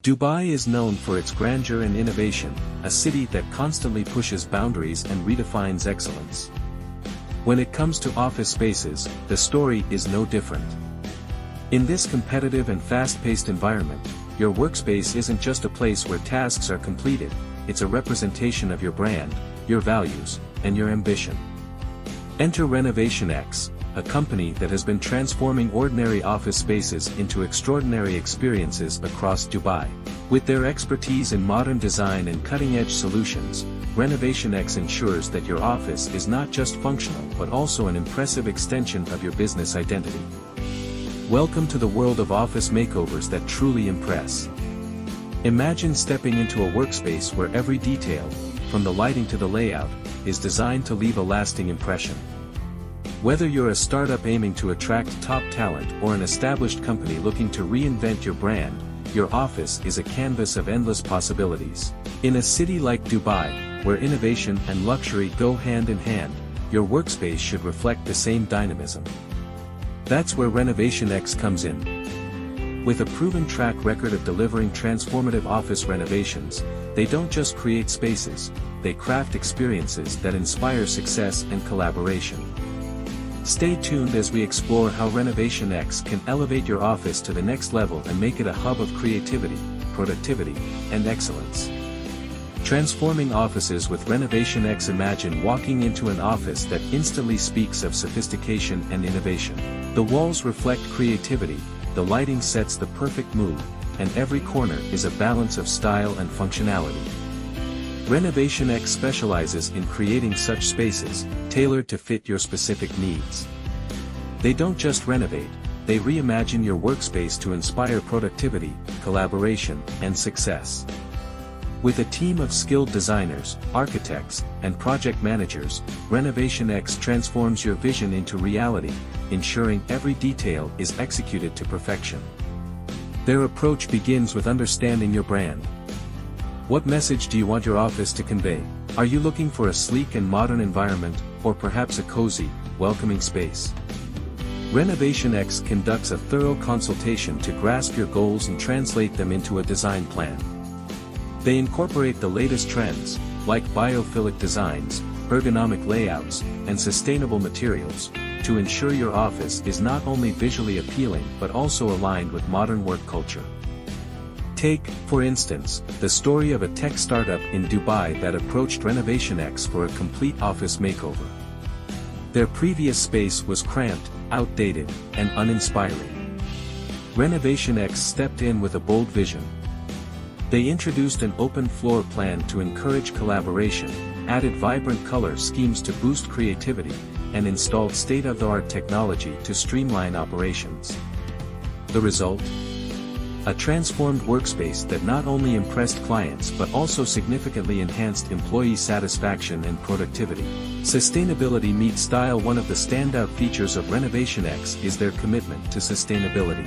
Dubai is known for its grandeur and innovation, a city that constantly pushes boundaries and redefines excellence. When it comes to office spaces, the story is no different. In this competitive and fast-paced environment, your workspace isn't just a place where tasks are completed, it's a representation of your brand, your values, and your ambition. Enter RenovationX, a company that has been transforming ordinary office spaces into extraordinary experiences across Dubai. With their expertise in modern design and cutting-edge solutions, RenovationX ensures that your office is not just functional but also an impressive extension of your business identity. Welcome to the world of office makeovers that truly impress. Imagine stepping into a workspace where every detail, from the lighting to the layout, is designed to leave a lasting impression. Whether you're a startup aiming to attract top talent or an established company looking to reinvent your brand, your office is a canvas of endless possibilities. In a city like Dubai, where innovation and luxury go hand in hand, your workspace should reflect the same dynamism. That's where RenovationX comes in. With a proven track record of delivering transformative office renovations, they don't just create spaces, they craft experiences that inspire success and collaboration. Stay tuned as we explore how RenovationX can elevate your office to the next level and make it a hub of creativity, productivity, and excellence. Transforming offices with RenovationX. Imagine walking into an office that instantly speaks of sophistication and innovation. The walls reflect creativity, the lighting sets the perfect mood, and every corner is a balance of style and functionality. RenovationX specializes in creating such spaces, tailored to fit your specific needs. They don't just renovate, they reimagine your workspace to inspire productivity, collaboration, and success. With a team of skilled designers, architects, and project managers, RenovationX transforms your vision into reality, ensuring every detail is executed to perfection. Their approach begins with understanding your brand. What message do you want your office to convey? Are you looking for a sleek and modern environment, or perhaps a cozy, welcoming space? RenovationX conducts a thorough consultation to grasp your goals and translate them into a design plan. They incorporate the latest trends, like biophilic designs, ergonomic layouts, and sustainable materials, to ensure your office is not only visually appealing but also aligned with modern work culture. Take, for instance, the story of a tech startup in Dubai that approached RenovationX for a complete office makeover. Their previous space was cramped, outdated, and uninspiring. RenovationX stepped in with a bold vision. They introduced an open floor plan to encourage collaboration, added vibrant color schemes to boost creativity, and installed state-of-the-art technology to streamline operations. The result? A transformed workspace that not only impressed clients but also significantly enhanced employee satisfaction and productivity. Sustainability meets style. One of the standout features of RenovationX is their commitment to sustainability.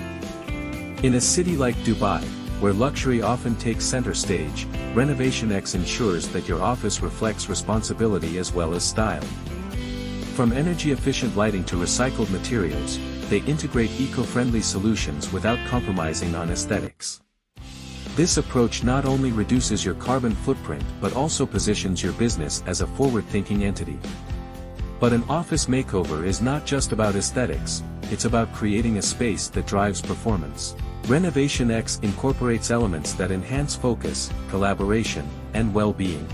In a city like Dubai, where luxury often takes center stage, RenovationX ensures that your office reflects responsibility as well as style. From energy-efficient lighting to recycled materials, they integrate eco-friendly solutions without compromising on aesthetics. This approach not only reduces your carbon footprint but also positions your business as a forward-thinking entity. But an office makeover is not just about aesthetics, it's about creating a space that drives performance. RenovationX incorporates elements that enhance focus, collaboration, and well-being.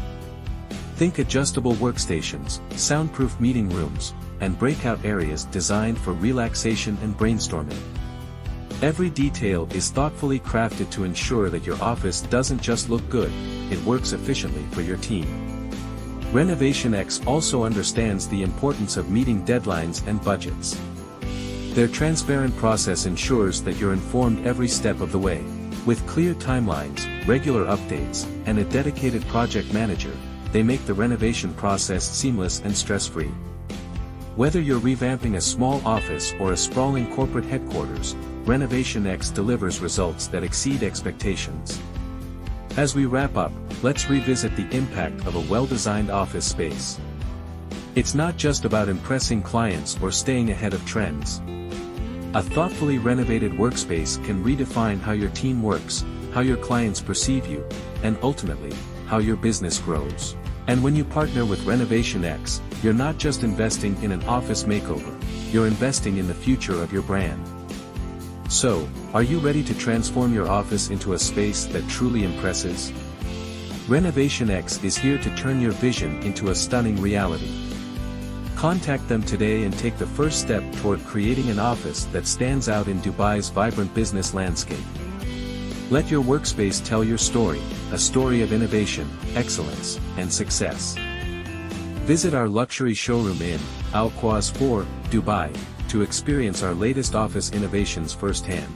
Think adjustable workstations, soundproof meeting rooms, and breakout areas designed for relaxation and brainstorming. Every detail is thoughtfully crafted to ensure that your office doesn't just look good, it works efficiently for your team. RenovationX also understands the importance of meeting deadlines and budgets. Their transparent process ensures that you're informed every step of the way. With clear timelines, regular updates, and a dedicated project manager, they make the renovation process seamless and stress-free. Whether you're revamping a small office or a sprawling corporate headquarters, RenovationX delivers results that exceed expectations. As we wrap up, let's revisit the impact of a well-designed office space. It's not just about impressing clients or staying ahead of trends. A thoughtfully renovated workspace can redefine how your team works, how your clients perceive you, and ultimately, how your business grows. And when you partner with Renovation X, you're not just investing in an office makeover, you're investing in the future of your brand. So, are you ready to transform your office into a space that truly impresses? Renovation X is here to turn your vision into a stunning reality. Contact them today and take the first step toward creating an office that stands out in Dubai's vibrant business landscape. Let your workspace tell your story, a story of innovation, excellence, and success. Visit our luxury showroom in Al Quoz 4, Dubai, to experience our latest office innovations firsthand.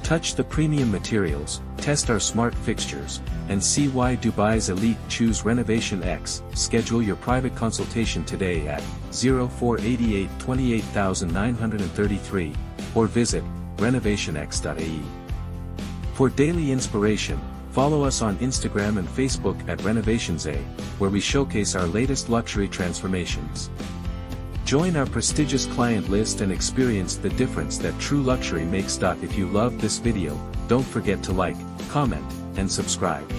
Touch the premium materials, test our smart fixtures, and see why Dubai's elite choose Renovation X. Schedule your private consultation today at 0488 28933 or visit RenovationX.ae. For daily inspiration, follow us on Instagram and Facebook at RenovationX.ae, where we showcase our latest luxury transformations. Join our prestigious client list and experience the difference that true luxury makes. If you loved this video, don't forget to like, comment, and subscribe.